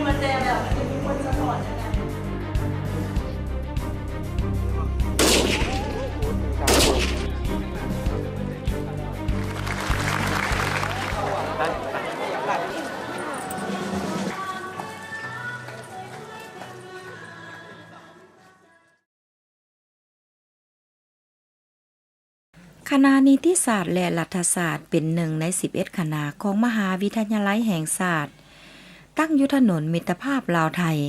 มันจะแบบมีคนสะท้อนยังไงคณะนิติศาสตร์และรัฐศาสตร์เป็นหนึ่งใน11คณะของมหาวิทยาลัยแห่งชาติตั้งอยู่ถนนมิตรภาพลาวไทย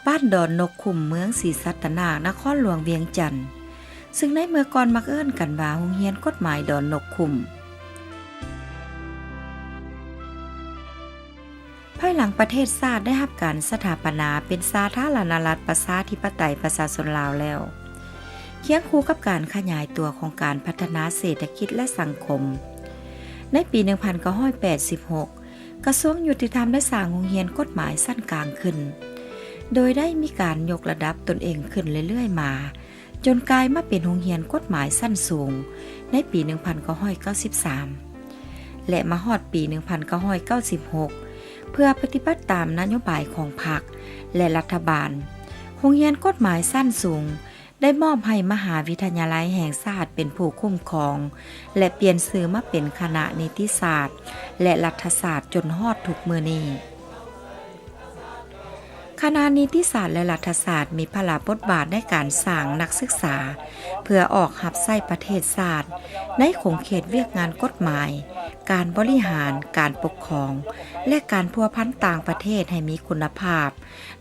บ้านดอนนกขุมเมืองศรีสัตนานครหลวงเวียงจันทน์ซึ่งในเมื่อก่อนมักเอิ้นกันว่าโรงเรียนกฎหมายดอนนกขุมภายหลังประเทศชาติได้รับการสถาปนาเป็นสาธารณรัฐประชาธิปไตยประชาชนลาวแล้วเคียงคู่กับการขยายตัวของการพัฒนาเศรษฐกิจและสังคมในปี 1986 กระทรวงยุติธรรมได้สร้างโรงเรียนกฎหมายชั้นกลางขึ้นโดยได้มีการยกระดับตนเองขึ้นเรื่อยๆมาจนกลายมาเป็นโรงเรียนกฎหมายชั้นสูงในปี 1993 และมาฮอดปี 1996 เพื่อปฏิบัติตามนโยบายของพรรคและรัฐบาลโรงเรียนกฎหมายชั้นสูงได้มอบให้มหาวิทยาลัยแห่งชาติเป็นผู้คุ้มครองและเปลี่ยนชื่อมาเป็นคณะนิติศาสตร์และรัฐศาสตร์จนฮอดทุกมื้อนี้คณะนิติศาสตร์และรัฐศาสตร์มีพระบทบาทในการสร้างนักศึกษาเพื่อออกรับใช้ประเทศชาติในขงเขตเวียกงานกฎหมายการบริหารการปกครองและการพัวพันต่างประเทศให้มีคุณภาพ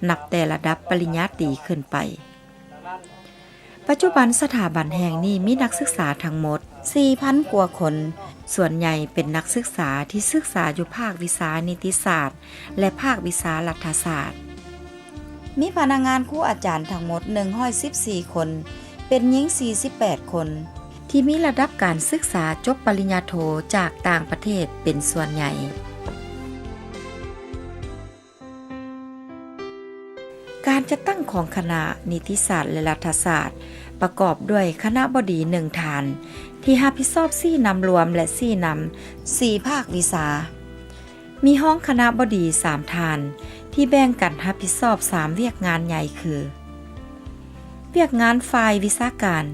นับแต่ระดับปริญญาตรีขึ้นไปปัจจุบันสถาบันแห่งนี้มีนักศึกษาทั้งหมด 4,000 กว่าคนส่วนใหญ่เป็นนักศึกษาที่ศึกษาอยู่ภาควิชานิติศาสตร์และภาควิชารัฐศาสตร์มีพนักงานครูอาจารย์ทั้งหมด114คนเป็นหญิง48คนที่มีระดับการศึกษาจบปริญญาโทจากต่างประเทศเป็นส่วนใหญ่การจัดตั้งของคณะนิติศาสตร์และรัฐศาสตร์ประกอบด้วยคณบดี1ฐานที่รับผิดชอบ4นำรวมและ4นำ4ภาควิชามีห้องคณบดี3ฐานที่แบ่งกันรับผิดชอบ3เวียกงานใหญ่คือเวียกงานฝ่ายวิชาการ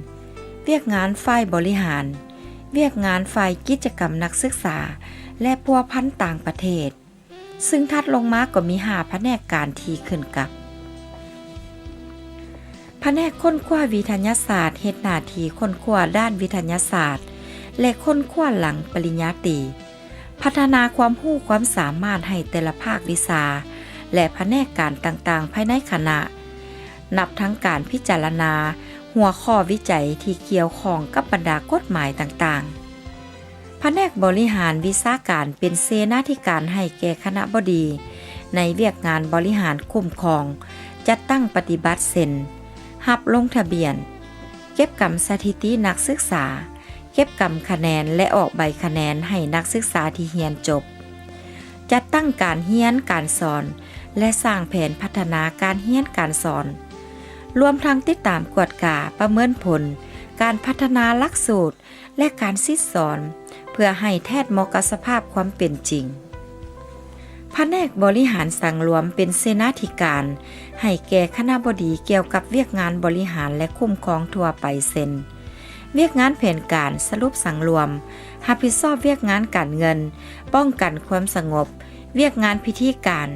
เวียกงานฝ่ายบริหารเวียกงานฝ่ายกิจกรรมนักศึกษาและพัวพันต่างประเทศซึ่งถัดลงมาก็มี5แผนกการที่ขึ้นกับแผนกค้นคว้าวิทยาศาสตร์เฮ็ดหน้าที่ค้นคว้าด้านวิทยาศาสตร์และค้นคว้าหลังปริญญาตรีพัฒนาความรู้ความสามารถให้แต่ละภาควิชาและแผนกการต่างๆภายในคณะนับทั้งการพิจารณาหัวข้อวิจัยที่เกี่ยวข้องกับบรรดากฎหมายต่างๆแผนกบริหารวิชาการเป็นเสนาธิการให้แก่คณบดีในเวียกงานบริหารคุ้มครองจัดตั้งปฏิบัติเซ็นรับลงทะเบียนเก็บกำสถิตินักศึกษาเก็บกำคะแนนและออกใบคะแนนให้นักศึกษาที่เรียนจบจัดตั้งการเรียนการสอนและสร้างแผนพัฒนาการเรียนการสอนรวมทั้งติดตามกวดกาประเมินผลการพัฒนาหลักสูตรและการซิดสอนเพื่อให้แทดเหมาะกับสภาพความเป็นจริงแผนกบริหารสังรวมเป็นเสนาธิการให้แก่คณบดีเกี่ยวกับเวียกงานบริหารและคุ้มครองทั่วไปเซ็นเวียกงานแผนการสรุปสังรวมรับผิดชอบเวียกงานการเงินป้องกันความสงบเวียกงานพิธีการ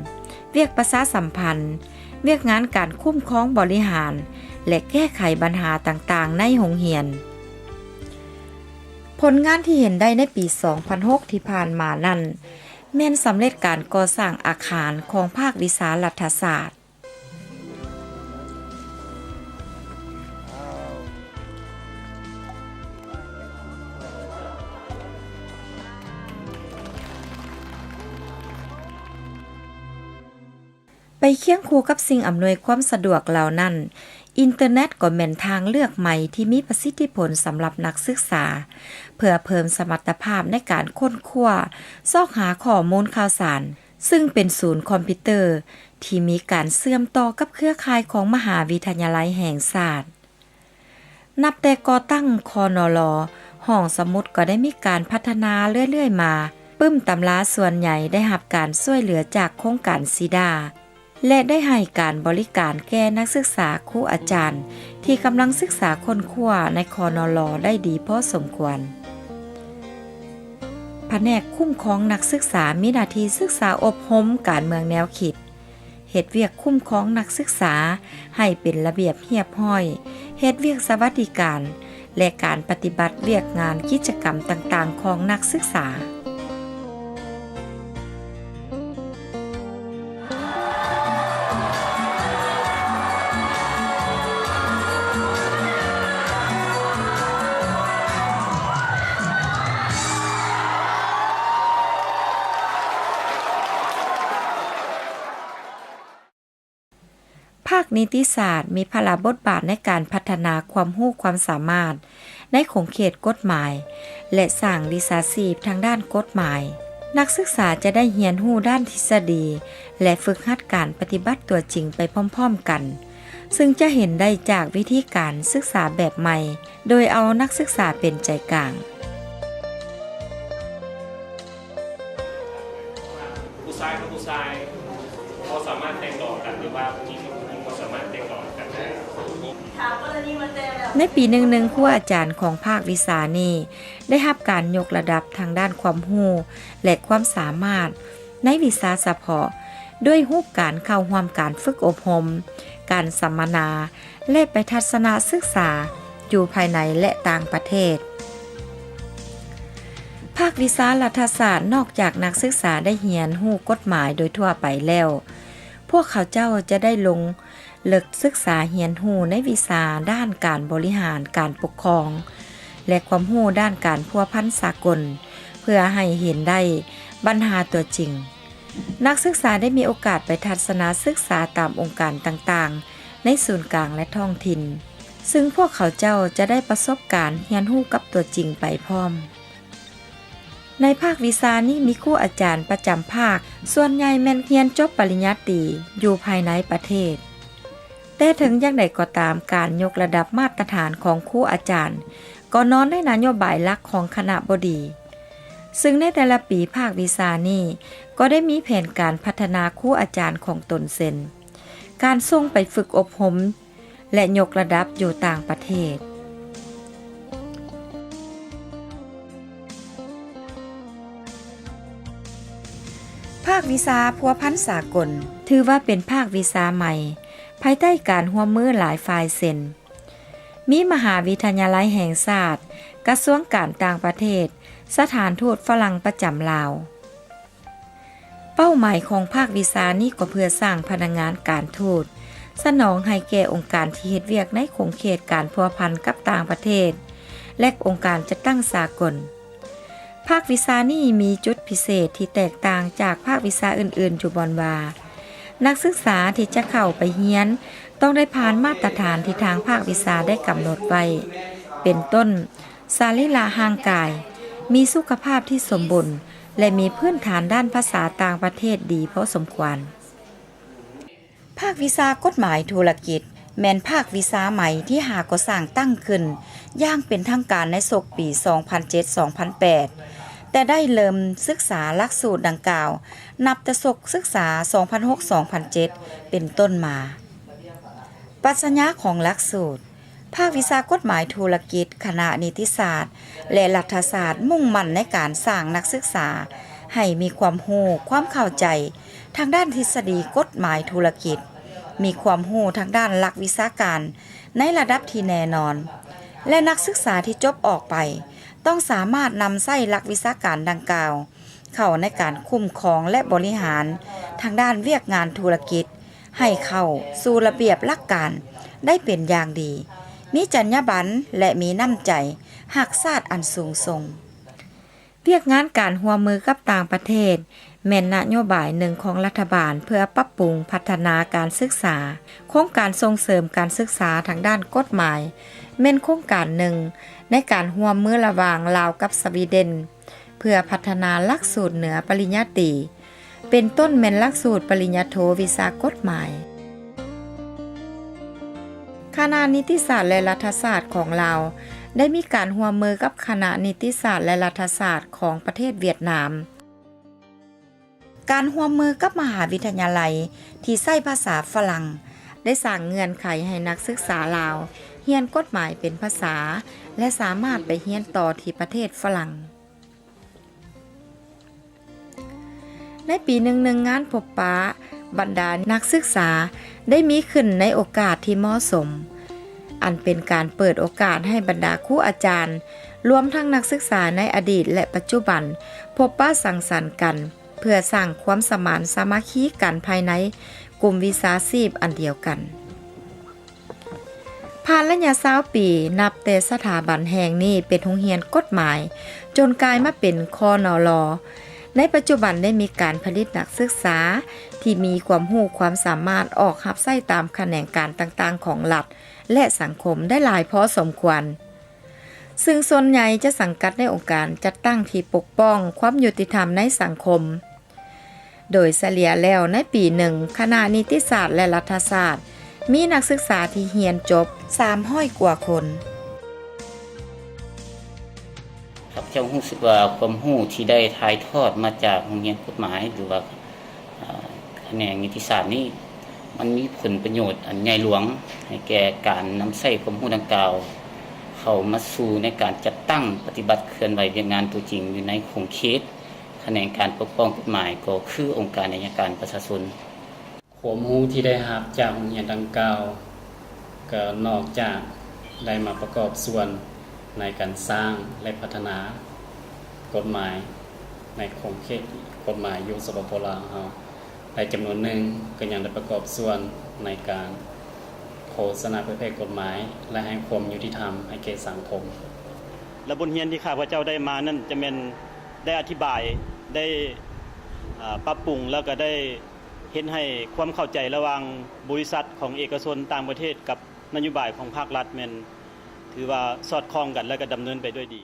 เวียกประชาสัมพันธ์เวียกงานการคุ้มครองบริหารและแก้ไขปัญหาต่างๆในโรงเรียนผลงานที่เห็นได้ในปี 2006 ที่ผ่านมานั้นแม่นสำเร็จการก่อสร้างอาคารของภาควิชารัฐศาสตร์ไปเคียงคู่กับสิ่งอำนวยความสะดวกเหล่านั้นอินเทอร์เน็ตก็แม่นทางเลือกใหม่ที่มีประสิทธิผลสำหรับนักศึกษาเพื่อเพิ่มสมรรถภาพในการค้นคว้าซอกหาข้อมูลข่าวสารซึ่งเป็นศูนย์คอมพิวเตอร์ที่มีการเชื่อมต่อกับเครือข่ายของมหาวิทยาลัยแห่งชาตินับแต่ก่อตั้งคนล.ห้องสมุดก็ได้มีการพัฒนาเรื่อยๆมาปึ้มตำราส่วนใหญ่ได้รับการช่วยเหลือจากโครงการซิดา และได้ให้การบริการแก่นักศึกษาครูอาจารย์ที่กำลังศึกษาค้นคว้าในคนล.ได้ดีพอสมควรแผนกคุ้มครองนักศึกษามีหน้าที่ศึกษาอบรมการเมืองแนวคิดเฮ็ดเวียกคุ้มครองนักศึกษาให้เป็นระเบียบเรียบร้อยเฮ็ดเวียกสวัสดิการและการปฏิบัติเวียกงานกิจกรรมต่างๆของนักศึกษาภาคนิติศาสตร์มีพละบทบาทในการพัฒนาความรู้ความสามารถในขงเขตกฎหมายและสร้างวิชาชีพทางด้านกฎหมายนักศึกษาจะได้เรียนรู้ด้านทฤษฎีและฝึกหัดการปฏิบัติตัวจริงไปพร้อมๆกันซึ่งจะเห็นได้จากวิธีการศึกษาแบบใหม่โดยเอานักศึกษาเป็นใจกลางผู้ชายกับผู้ชายเขาสามารถแต่งต่อกันหรือว่าผู้หญิงกับผู้หญิงเขาสามารถแต่งต่อกันได้ถามกรณีมันแต่แบบในปีหนึ่งครูอาจารย์ของภาควิชานี้ได้รับการยกระดับทางด้านความรู้และความสามารถในวิชาเฉพาะด้วยรูปการเข้าร่วมการฝึกอบรมการสัมมนาและไปทัศนศึกษาอยู่ภายในและต่างประเทศภาควิชารัฐศาสตร์นอกจากนักศึกษาได้เรียนรู้กฎหมายโดยทั่วไปแล้วพวกเขาเจ้าจะได้ลงเลิกศึกษาเรียนรู้ในวิชาด้านการบริหารการปกครองและความรู้ด้านการพัวพันสากลเพื่อให้เห็นได้ปัญหาตัวจริงนักศึกษาได้มีโอกาสไปทัศนศึกษาตามองค์การต่างๆในศูนย์กลางและท้องถิ่นซึ่งพวกเขาเจ้าจะได้ประสบการณ์เรียนรู้กับตัวจริงไปพร้อมในภาควิชานี้มีครูอาจารย์ประจำภาคส่วนใหญ่แม่นเรียนจบปริญญาตรีอยู่ภายในประเทศแต่ถึงอย่างใดก็ตามการยกระดับมาตรฐานของครูอาจารย์ก็นอนในนโยบายหลักของคณบดีซึ่งในแต่ละปีภาควิชานี้ก็ได้มีแผนการพัฒนาครูอาจารย์ของตนเช่นการส่งไปฝึกอบรมและยกระดับอยู่ต่างประเทศภาควิชาพัวพันสากลถือว่าเป็นภาควิชาใหม่ภายใต้การร่วมมือหลายฝ่ายเช่นมีมหาวิทยาลัยแห่งชาติกระทรวงการต่างประเทศสถานทูตฝรั่งประจำลาวเป้าหมายของภาควิชานี้ก็เพื่อสร้างพนักงานการทูตสนองให้แก่องค์การที่เฮ็ดเวียกในขงเขตการพัวพันกับต่างประเทศและองค์การจัดตั้งสากลภาควิชานี้มีจุดพิเศษที่แตกต่างจากภาควิชาอื่นๆอยู่บอนว่านักศึกษาที่จะเข้าไปเรียนต้องได้ผ่านมาตรฐานที่ทางภาควิชาได้กำหนดไว้เป็นต้นสรีระร่างกายมีสุขภาพที่สมบูรณ์และมีพื้นฐานด้านภาษาต่างประเทศดีพอสมควรภาควิชากฎหมายธุรกิจแม่นภาควิชาใหม่ที่หาก่อสร้างตั้งขึ้นอย่างเป็นทางการในศกปี 2007-2008 แต่ได้เริ่มศึกษาหลักสูตรดังกล่าวนับแต่ศกศึกษา 2006-2007 เป็นต้นมาปรัชญาของหลักสูตรภาควิชากฎหมายธุรกิจคณะนิติศาสตร์และรัฐศาสตร์มุ่งมั่นในการสร้างนักศึกษาให้มีความรู้ความเข้าใจทางด้านทฤษฎีกฎหมายธุรกิจมีความรู้ทางด้านหลักวิชาการในระดับที่แน่นอนและนักศึกษาที่จบออกไปต้องสามารถนำใช้หลักวิชาการดังกล่าวเข้าในการคุ้มครองและบริหารทางด้านเวียกงานธุรกิจให้เข้าสู่ระเบียบหลักการได้เป็นอย่างดีมีจรรยาบรรณและมีน้ำใจหักชาติอันสูงส่งเวียกงานการร่วมมือกับต่างประเทศแม่นนโยบายหนึ่งของรัฐบาลเพื่อปรับปรุงพัฒนาการศึกษาโครงการส่งเสริมการศึกษาทางด้านกฎหมายแม่นโครงการหนึ่งในการร่วมมือระหว่างลาวกับสวีเดนเพื่อพัฒนาหลักสูตรเหนือปริญญาตรีเป็นต้นแม่นหลักสูตรปริญญาโทวิชากฎหมายคณะนิติศาสตร์และรัฐศาสตร์ของลาวได้มีการร่วมมือกับคณะนิติศาสตร์และรัฐศาสตร์ของประเทศเวียดนาม การร่วมมือกับมหาวิทยาลัยที่ใช้ภาษาฝรั่งได้สร้างเงื่อนไขให้นักศึกษาลาวเรียนกฎหมายเป็นภาษาและสามารถไปเรียนต่อที่ประเทศฝรั่งในปีหนึ่งงานพบปะบรรดานักศึกษาได้มีขึ้นในโอกาสที่เหมาะสมอันเป็นการเปิดโอกาสให้บรรดาครูอาจารย์รวมทั้งนักศึกษาในอดีตและปัจจุบันพบปะสังสรรค์กันเพื่อสร้างความสมานสามัคคีกันภายในกลุ่มวิชาชีพอันเดียวกันผ่านระยะ20 ปีนับแต่สถาบันแห่งนี้เป็นโรงเรียนกฎหมายจนกลายมาเป็นคนล.ในปัจจุบันได้มีการผลิตนักศึกษาที่มีความรู้ความสามารถออกรับใช้ตามแขนงการต่างๆของรัฐและสังคมได้หลายพอสมควรซึ่งส่วนใหญ่จะสังกัดในองค์การจัดตั้งที่ปกป้องความยุติธรรมในสังคมโดยเฉลี่ยแล้วในปีหนึ่งคณะนิติศาสตร์และรัฐศาสตร์มีนักศึกษาที่เรียนจบ300 กว่าคนครับเจ้ารู้สึกว่าความรู้ที่ได้ถ่ายทอดมาจากโรงเรียนกฎหมายหรือว่าแขนงนิติศาสตร์นี้มันมีผลประโยชน์อันใหญ่หลวงให้แก่การนำใช้ความรู้ดังกล่าวเข้ามาสู่ในการจัดตั้งปฏิบัติเคลื่อนไหวเวียงงานตัวจริงอยู่ในขงเขตแขนงการปกป้องกฎหมายก็คือองค์การอัยการประชาชนความรู้ที่ได้รับจากโรงเรียนดังกล่าวก็นอกจากได้มาประกอบส่วนในการสร้างและพัฒนากฎหมายในขงเขตกฎหมายอยู่สปป.ลาวเฮาในจำนวนหนึ่งก็ยังได้ประกอบส่วนในการโฆษณาเผยแพร่กฎหมายและให้ความยุติธรรมให้แก่สังคมและบทเรียนที่ข้าพเจ้าได้มานั่นจะเป็นได้อธิบายได้ปรับปรุงแล้วก็ได้เห็นให้ความเข้าใจระหว่างบริษัทของเอกชนต่างประเทศกับนโยบายของภาครัฐแม่นถือว่าสอดคล้องกันและก็ดำเนินไปด้วยดี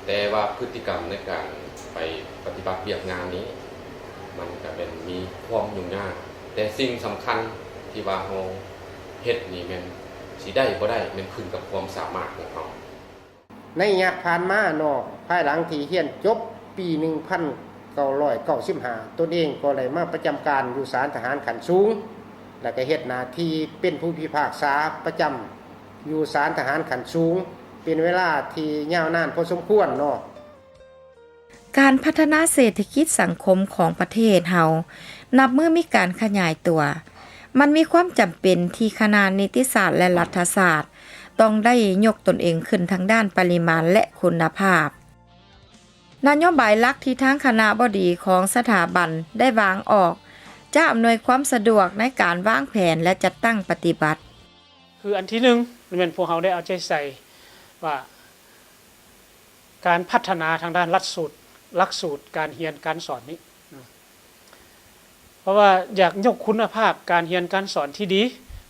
แต่ว่าพฤติกรรมในการไปปฏิบัติเวียกงานนี้มันก็เป็นมีความยุ่งยากแต่สิ่งสำคัญที่ว่าเฮาเฮ็ดนี่แม่นสิได้บ่ได้มันขึ้นกับความสามารถของเฮาในระยะผ่านมาเนาะภายหลังที่เรียนจบปี1995ตนเองก็เลยมาประจำการอยู่ศาลทหารขั้นสูงแล้วก็เฮ็ดหน้าที่เป็นผู้พิพากษาประจำอยู่ศาลทหารขั้นสูงเป็นเวลาที่ยาวนานพอสมควรเนาะการพัฒนาเศรษฐกิจสังคมของประเทศเฮานับเมื่อมีการขยายตัวมันมีความจำเป็นที่คณะนิติศาสตร์และรัฐศาสตร์ต้องได้ยกตนเองขึ้นทั้งด้านปริมาณและคุณภาพนโยบายหลักที่ทางคณบดีของสถาบันได้วางออกจะอำนวยความสะดวกในการวางแผนและจัดตั้งปฏิบัติคืออันที่หนึ่งเป็นพวกเราได้เอาใจใส่ว่าการพัฒนาทางด้านหลักสูตรการเรียนการสอนนี้เพราะว่าอยากยกคุณภาพการเรียนการสอนที่ดี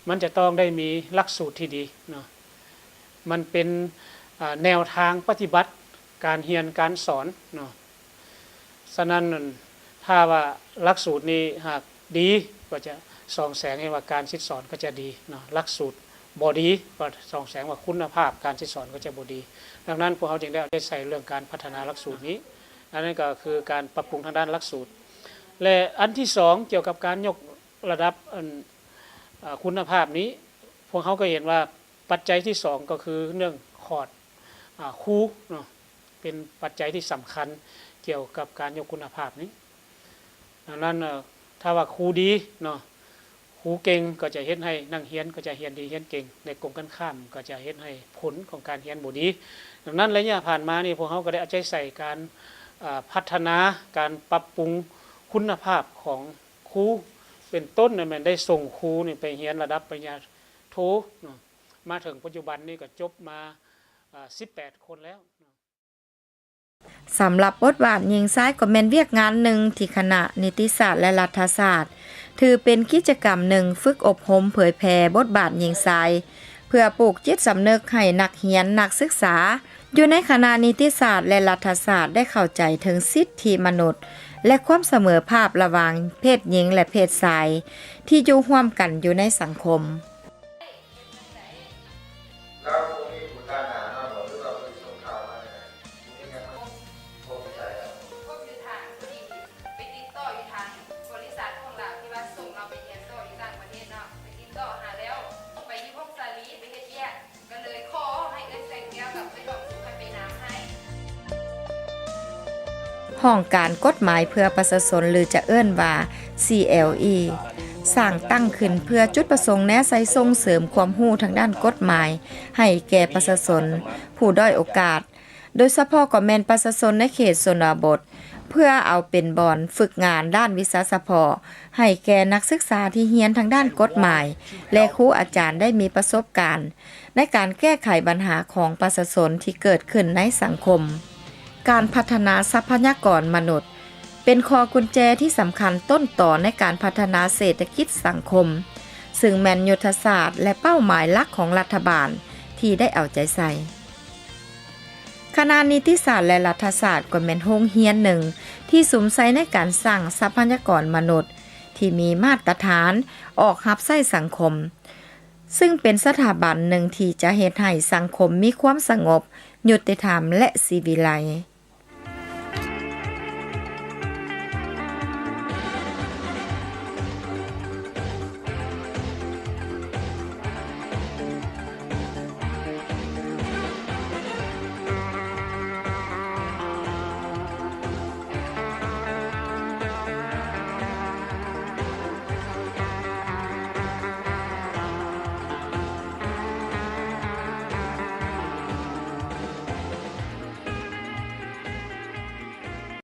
มันจะต้องได้มีหลักสูตรที่ดีเนาะมันเป็นแนวทางปฏิบัติการเรียนการสอนเนาะฉะนั้นถ้าว่าหลักสูตรนี้หากดีก็จะส่องแสงให้ว่าการศึกษาก็จะดีเนาะหลักสูตรบ่ดีก็ส่องแสงว่าคุณภาพการศึกษาก็จะบ่ดีดังนั้นพวกเราจึงได้ใส่เรื่องการพัฒนาหลักสูตรนี้อันนั้นก็คือการปรับปรุงทางด้านหลักสูตรและอันที่2เกี่ยวกับการยกระดับคุณภาพนี้พวกเขาก็เห็นว่าปัจจัยที่2ก็คือเรื่องคอร์สครูเนาะเป็นปัจจัยที่สำคัญเกี่ยวกับการยกคุณภาพนี้ดังนั้นถ้าว่าครูดีเนาะครูเก่งก็จะเฮ็ดให้นักเรียนก็จะเรียนดีเรียนเก่งในกลุ่มกันข้ามก็จะเฮ็ดให้ผลของการเรียนบ่ดีดังนั้นระยะผ่านมานี่พวกเขาก็ได้เอาใจใส่การพัฒนาการปรับปรุงคุณภาพของครูเป็นต้นเนี่ยมันได้ส่งครูนี่ไปเรียนระดับปริญญาโทมาถึงปัจจุบันนี่ก็จบมา18 คนแล้วสำหรับบทบาทยิงซ้ายก็แม่นเวียกงานหนึ่งที่คณะนิติศาสตร์และรัฐศาสตร์ถือเป็นกิจกรรมหนึ่งฝึกอบรมเผยแพร่บทบาทยิงซ้ายเพื่อปลูกจิตสำนึกให้นักเรียนนักศึกษาอยู่ในคณะนิติศาสตร์และรัฐศาสตร์ได้เข้าใจถึงสิทธิมนุษย์และความเสมอภาคระหว่างเพศหญิงและเพศชายที่อยู่ร่วมกันอยู่ในสังคม ห้องการกฎหมายเพื่อประชาชนหรือจะเอิ้นว่า CLE สร้างตั้งขึ้นเพื่อจุดประสงค์แนะใส่ส่งเสริมความรู้ทางด้านกฎหมายให้แก่ประชาชนผู้ด้อยโอกาสโดยเฉพาะก็แม่นประชาชนในเขตชนบทเพื่อเอาเป็นบ่อนฝึกงานด้านวิชาเฉพาะให้แก่นักศึกษาที่เรียนทางด้านกฎหมายและครูอาจารย์ได้มีประสบการณ์ในการแก้ไขปัญหาของประชาชนที่เกิดขึ้นในสังคมการพัฒนาทรัพยากรมนุษย์เป็นคอกุญแจที่สำคัญต้นต่อในการพัฒนาเศรษฐกิจสังคมซึ่งแม่นยุทธศาสตร์และเป้าหมายหลักของรัฐบาลที่ได้เอาใจใส่คณะนิติศาสตร์และรัฐศาสตร์ก็เป็นโรงเรียนหนึ่งที่สมใส่ในการสร้างทรัพยากรมนุษย์ที่มีมาตรฐานออกรับใช้สังคมซึ่งเป็นสถาบันหนึ่งที่จะเฮ็ดให้สังคมมีความสงบยุติธรรมและศิวิไลซ์